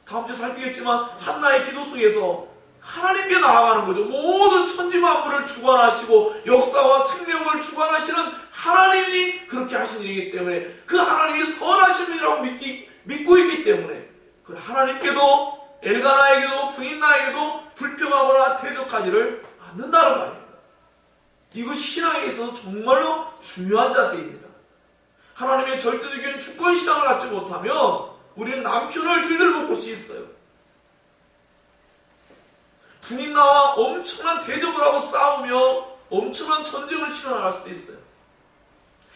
다음 주에 살피겠지만 한나의 기도 속에서 하나님께 나아가는 거죠. 모든 천지만물을 주관하시고 역사와 생명을 주관하시는 하나님이 그렇게 하신 일이기 때문에 그 하나님이 선하신 분이라고 믿고 있기 때문에 그 하나님께도 엘가나에게도 분인나에게도 불평하거나 대적하지를 않는다는 말입니다. 이것이 신앙에 있어서 정말로 중요한 자세입니다. 하나님의 절대적인 주권신앙을 갖지 못하면 우리는 남편을 들들고 볼 수 있어요. 분인나와 엄청난 대적을 하고 싸우며 엄청난 전쟁을 치러나갈 수도 있어요.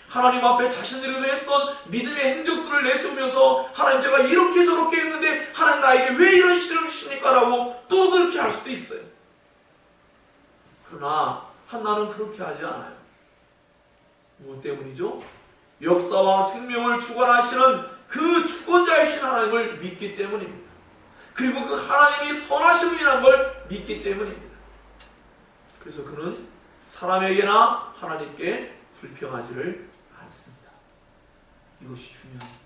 하나님 앞에 자신들이 했던 믿음의 행적들을 내세우면서 하나님 제가 이렇게 저렇게 했는데 하나님 나에게 왜 이런 시련을 주십니까? 라고 또 그렇게 할 수도 있어요. 그러나 한나는 그렇게 하지 않아요. 무엇 때문이죠? 역사와 생명을 주관하시는 그 주권자이신 하나님을 믿기 때문입니다. 그리고 그 하나님이 선하신 분이라는 걸 믿기 때문입니다. 그래서 그는 사람에게나 하나님께 불평하지를 않습니다. 이것이 중요합니다.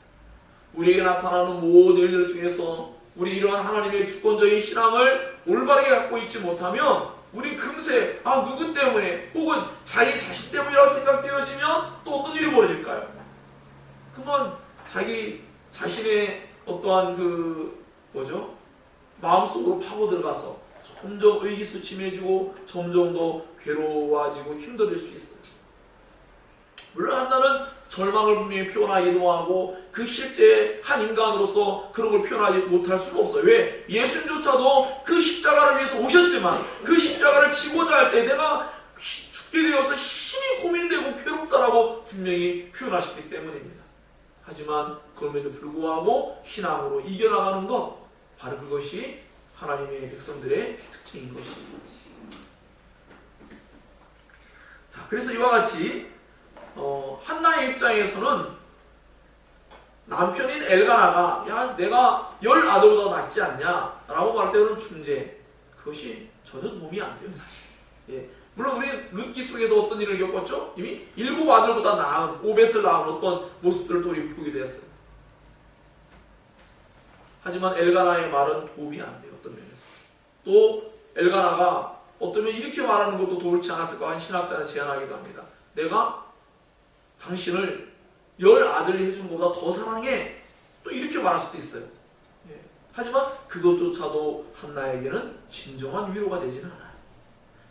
우리에게 나타나는 모든 일들 중에서 우리 이러한 하나님의 주권적인 신앙을 올바르게 갖고 있지 못하면 우리 금세 누구 때문에 혹은 자기 자신 때문이라고 생각되어지면 또 어떤 일이 벌어질까요? 그러면 자기 자신의 어떠한 마음속으로 파고 들어가서 점점 의기소침해지고 점점 더 괴로워지고 힘들어질 수 있어요. 물론 한나는 절망을 분명히 표현하기도 하고 그 실제 한 인간으로서 그런 걸 표현하지 못할 수는 없어요. 왜? 예수님조차도 그 십자가를 위해서 오셨지만 그 십자가를 지고자 할 때 내가 죽게 되어서 심히 고민되고 괴롭다라고 분명히 표현하셨기 때문입니다. 하지만 그럼에도 불구하고 신앙으로 이겨나가는 것, 바로 그것이 하나님의 백성들의 특징인 것입니다. 자, 그래서 이와 같이 한나의 입장에서는 남편인 엘가나가 야 내가 10 아들보다 낫지 않냐 라고 말할 때 그런 중재, 그것이 전혀 도움이 안 돼요. 사실. 예. 물론 우리 룻기 속에서 어떤 일을 겪었죠? 이미 7 아들보다 나은, 오벳을 낳은 어떤 모습들을 또 우리 보게 됐어요. 하지만 엘가나의 말은 도움이 안 돼요. 어떤 면에서. 또 엘가나가 어쩌면 이렇게 말하는 것도 옳지 않았을까 하는 신학자는 제안하기도 합니다. 내가 당신을 10 아들이 해준 것보다 더 사랑해. 또 이렇게 말할 수도 있어요. 예. 하지만 그것조차도 한나에게는 진정한 위로가 되지는 않아요.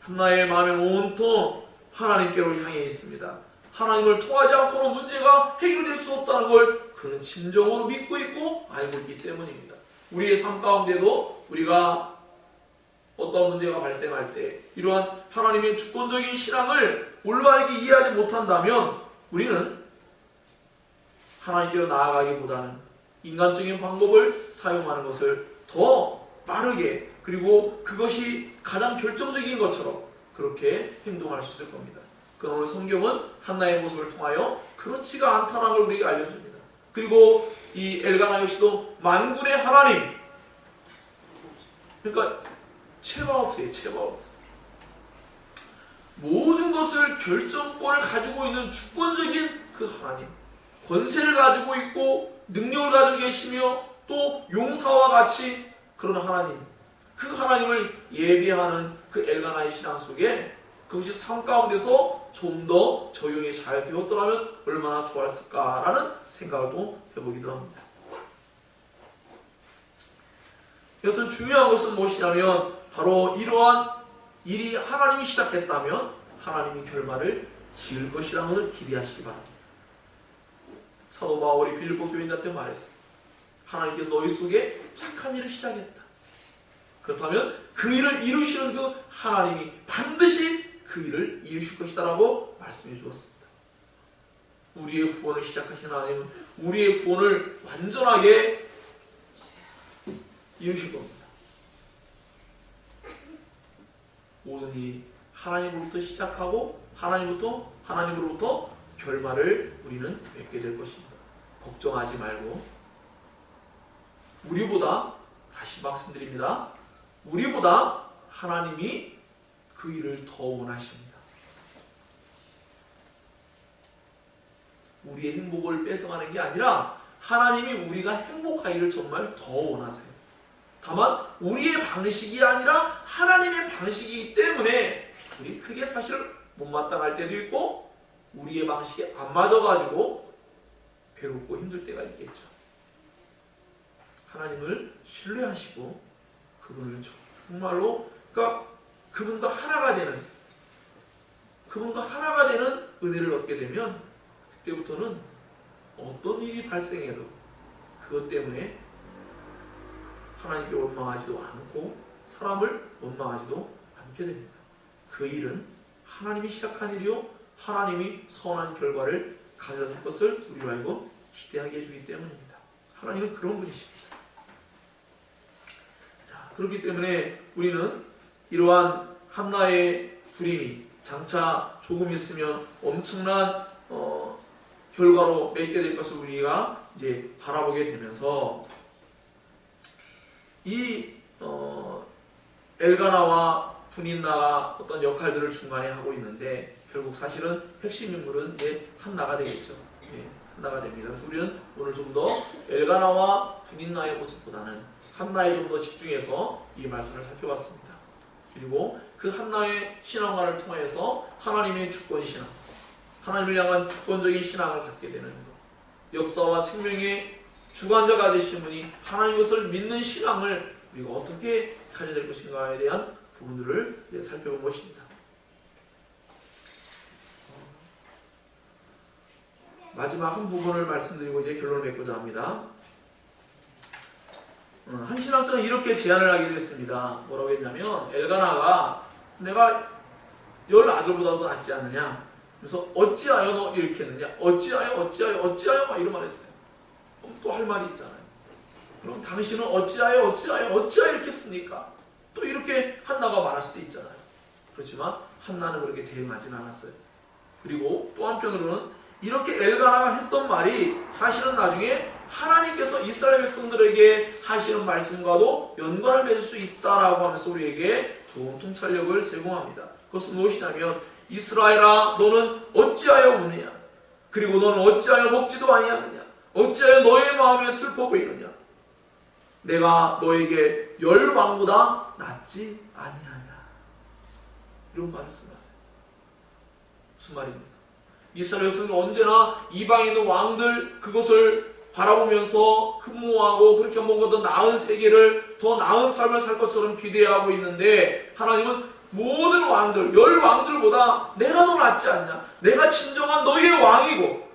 한나의 마음은 온통 하나님께로 향해 있습니다. 하나님을 통하지 않고는 문제가 해결될 수 없다는 걸 그는 진정으로 믿고 있고 알고 있기 때문입니다. 우리의 삶 가운데도 우리가 어떤 문제가 발생할 때 이러한 하나님의 주권적인 신앙을 올바르게 이해하지 못한다면 우리는 하나님께로 나아가기보다는 인간적인 방법을 사용하는 것을 더 빠르게, 그리고 그것이 가장 결정적인 것처럼 그렇게 행동할 수 있을 겁니다. 그러나 오늘 성경은 한나의 모습을 통하여 그렇지가 않다는 걸 우리에게 알려줍니다. 그리고 이 엘가나 역시도 만군의 하나님, 그러니까 체바오트예요. 체바오트. 모든 것을 결정권을 가지고 있는 주권적인 그 하나님, 권세를 가지고 있고 능력을 가지고 계시며 또 용사와 같이 그런 하나님, 그 하나님을 예비하는 그 엘가나의 신앙 속에 그것이 삶 가운데서 좀 더 적용이 잘 되었더라면 얼마나 좋았을까라는 생각을 또 해보기도 합니다. 여튼 중요한 것은 무엇이냐면 바로 이러한 일이 하나님이 시작했다면 하나님이 결말을 지을 것이라는 것을 기대하시기 바랍니다. 사도 바울이 빌립보 교인들한테 말했어요. 하나님께서 너희 속에 착한 일을 시작했다. 그렇다면 그 일을 이루시는 그 하나님이 반드시 그 일을 이루실 것이다 라고 말씀해 주었습니다. 우리의 구원을 시작하신 하나님은 우리의 구원을 완전하게 이루실 겁니다. 모든 일이 하나님으로부터 시작하고 하나님으로부터 결말을 우리는 맺게 될 것입니다. 걱정하지 말고 우리보다, 다시 말씀드립니다, 우리보다 하나님이 그 일을 더 원하십니다. 우리의 행복을 뺏어가는 게 아니라 하나님이 우리가 행복하기를 정말 더 원하세요. 다만 우리의 방식이 아니라 하나님의 방식이기 때문에 우리 크게 사실 못마땅할 때도 있고 우리의 방식이 안 맞아가지고 괴롭고 힘들 때가 있겠죠. 하나님을 신뢰하시고 그분을 정말로, 그러니까 그분과 하나가 되는 은혜를 얻게 되면 그때부터는 어떤 일이 발생해도 그것 때문에 하나님께 원망하지도 않고 사람을 원망하지도 않게 됩니다. 그 일은 하나님이 시작한 일이요 하나님이 선한 결과를 가져다 것을 우리로 알고 기대하게 해주기 때문입니다. 하나님은 그런 분이십니다. 자, 그렇기 때문에 우리는 이러한 한나의 불임이 장차 조금 있으면 엄청난 결과로 맺게 될 것을 우리가 이제 바라보게 되면서 이 엘가나와 분인나가 어떤 역할들을 중간에 하고 있는데 결국 사실은 핵심 인물은 이제 한나가 되겠죠. 예, 한나가 됩니다. 그래서 우리는 오늘 좀 더 엘가나와 분인나의 모습보다는 한나에 좀 더 집중해서 이 말씀을 살펴봤습니다. 그리고 그 한나의 신앙관을 통해서 하나님의 주권 신앙, 하나님을 향한 주권적인 신앙을 갖게 되는 것, 역사와 생명의 주관자가 되신 분이 하나님 것을 믿는 신앙을 우리가 어떻게 가져야 될 것인가에 대한 부분들을 살펴본 것입니다. 마지막 한 부분을 말씀드리고 이제 결론을 맺고자 합니다. 한 신학자는 이렇게 제안을 하기로 했습니다. 뭐라고 했냐면 엘가나가 내가 10아들보다도 낫지 않느냐, 그래서 어찌하여 너 이렇게 했느냐, 어찌하여 막 이런 말 했어요. 또 할 말이 있잖아요. 그럼 당신은 어찌하여 이렇게 했습니까? 또 이렇게 한나가 말할 수도 있잖아요. 그렇지만 한나는 그렇게 대응하진 않았어요. 그리고 또 한편으로는 이렇게 엘가나가 했던 말이 사실은 나중에 하나님께서 이스라엘 백성들에게 하시는 말씀과도 연관을 맺을 수 있다라고 하면서 우리에게 좋은 통찰력을 제공합니다. 그것은 무엇이냐면 이스라엘아 너는 어찌하여 우느냐, 그리고 너는 어찌하여 먹지도 아니하느냐, 어찌하여 너의 마음에 슬퍼 보이느냐, 내가 너에게 10왕보다 낫지 아니하냐, 이런 말씀을 하세요. 무슨 말입니까? 이스라엘 백성은 언제나 이방에 있는 왕들 그것을 바라보면서 흠모하고 그렇게 뭔가 더 나은 세계를, 더 나은 삶을 살 것처럼 기대하고 있는데 하나님은 모든 왕들, 10왕들보다 내가 더 낫지 않냐, 내가 진정한 너희의 왕이고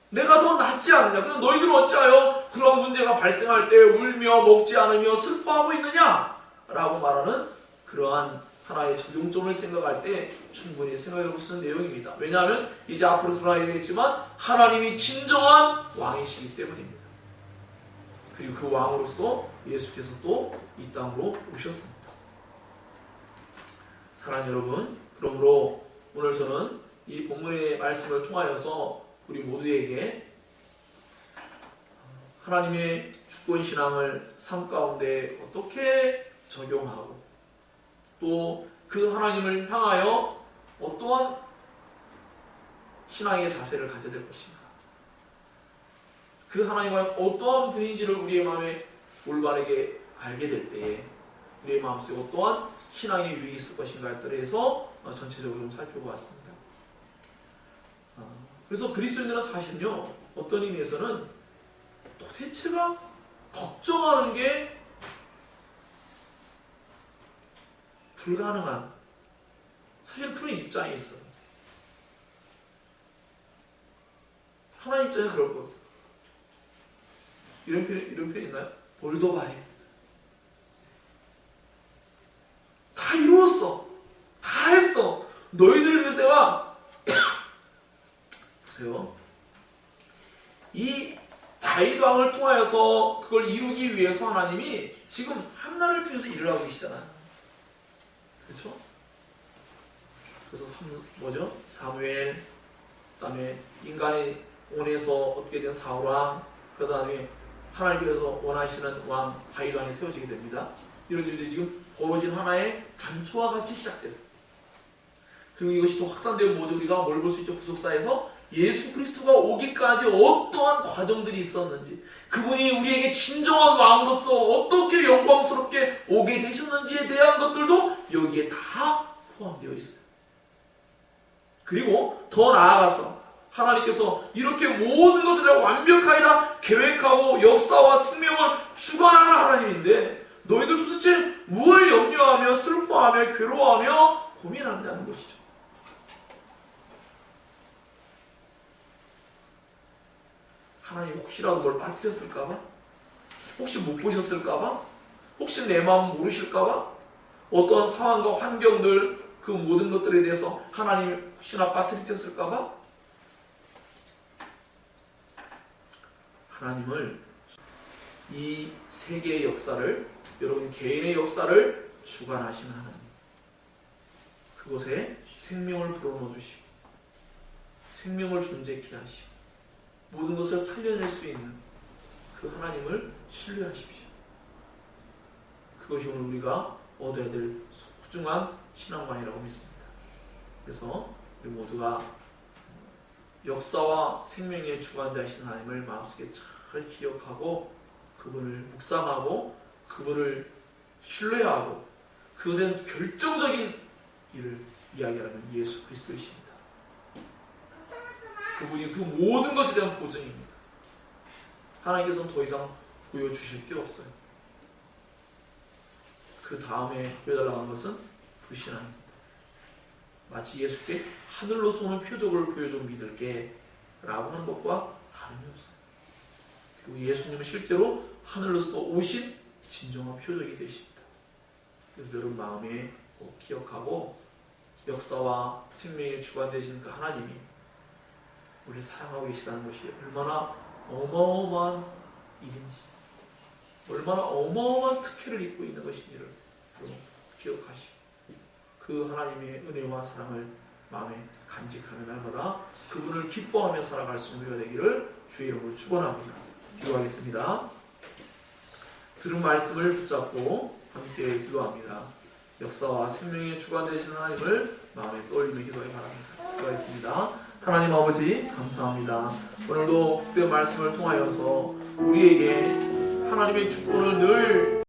내가 더 낫지 않느냐, 그럼 너희들은 어찌하여 그런 문제가 발생할 때 울며 먹지 않으며 슬퍼하고 있느냐 라고 말하는 그러한 하나의 적용점을 생각할 때 충분히 생각해 볼 수 있는 내용입니다. 왜냐하면 이제 앞으로 드러나게 되겠지만 하나님이 진정한 왕이시기 때문입니다. 그리고 그 왕으로서 예수께서 또 이 땅으로 오셨습니다. 사랑하는 여러분, 그러므로 오늘 저는 이 본문의 말씀을 통하여서 우리 모두에게 하나님의 주권신앙을 삶 가운데 어떻게 적용하고 또 그 하나님을 향하여 어떠한 신앙의 자세를 가져야 될 것인가, 그 하나님과 어떠한 분인지를 우리의 마음에 올바르게 알게 될 때에 우리의 마음속에 어떠한 신앙의 유익이 있을 것인가에 따라서 전체적으로 좀 살펴보았습니다. 그래서 그리스도인들은 사실은요, 어떤 의미에서는 도대체가 걱정하는 게 불가능한, 사실 그런 입장에 있어요. 하나님 입장에 그럴 거예요. 이런 표현 있나요? 몰도바에 다 이루었어. 다 했어. 너희들을 위해서 내가 보세요. 이 다윗 왕을 통하여서 그걸 이루기 위해서 하나님이 지금 한나를 통해서 일을 하고 계시잖아요. 그렇죠? 그래서 사무엘, 그다음에 인간의 원에서 어떻게 된 사울 왕, 그러다 나중에 하나님께서 원하시는 왕 다윗 왕이 세워지게 됩니다. 이런 일들이 지금 벌어진 하나의 단초와 같이 시작됐어요. 그리고 이것이 더 확산되면 뭐죠? 우리가 뭘 볼 수 있죠? 구속사에서 예수 그리스도가 오기까지 어떠한 과정들이 있었는지, 그분이 우리에게 진정한 왕으로서 어떻게 영광스럽게 오게 되셨는지에 대한 것들도 여기에 다 포함되어 있어요. 그리고 더 나아가서 하나님께서 이렇게 모든 것을 완벽하게 다 계획하고 역사와 생명을 주관하는 하나님인데 너희들 도대체 무엇을 염려하며 슬퍼하며 괴로워하며 고민한다는 것이죠. 하나님 혹시라도 뭘 빠뜨렸을까봐? 혹시 못 보셨을까봐? 혹시 내 마음 모르실까봐? 어떤 상황과 환경들, 그 모든 것들에 대해서 하나님이 혹시나 빠뜨리셨을까봐? 하나님을 이 세계의 역사를, 여러분 개인의 역사를 주관하시는 하나님, 그곳에 생명을 불어넣어 주시고 생명을 존재케 하시고 모든 것을 살려낼 수 있는 그 하나님을 신뢰하십시오. 그것이 오늘 우리가 얻어야 될 소중한 신앙만이라고 믿습니다. 그래서 우리 모두가 역사와 생명의 주관자이신 하나님을 마음속에 잘 기억하고 그분을 묵상하고 그분을 신뢰하고 그것엔 결정적인 일을 이야기하는 예수 그리스도이십니다. 그분이 그 모든 것에 대한 보증입니다. 하나님께서는 더 이상 보여주실 게 없어요. 그 다음에 보여달라는 것은 불신앙입니다. 마치 예수께 하늘로서 오는 표적을 보여줘 믿을게 라고 하는 것과 다름이 없어요. 그리고 예수님은 실제로 하늘로서 오신 진정한 표적이 되십니다. 그래서 여러분 마음에 꼭 기억하고 역사와 생명의 주관 되신 그 하나님이 우리를 사랑하고 계시다는 것이 얼마나 어마어마한 일인지, 얼마나 어마어마한 특혜를 입고 있는 것인지를 기억하시고 그 하나님의 은혜와 사랑을 마음에 간직하는 날마다 그분을 기뻐하며 살아갈 수 있는 우리가 되기를 주의 이름으로 축원합니다. 기도하겠습니다. 들은 말씀을 붙잡고 함께 기도합니다. 역사와 생명의 주관 되시는 하나님을 마음에 떠올리며 기도하기 바랍니다. 기도하겠습니다. 하나님 아버지 감사합니다. 오늘도 그때 말씀을 통하여서 우리에게 하나님의 주권을 늘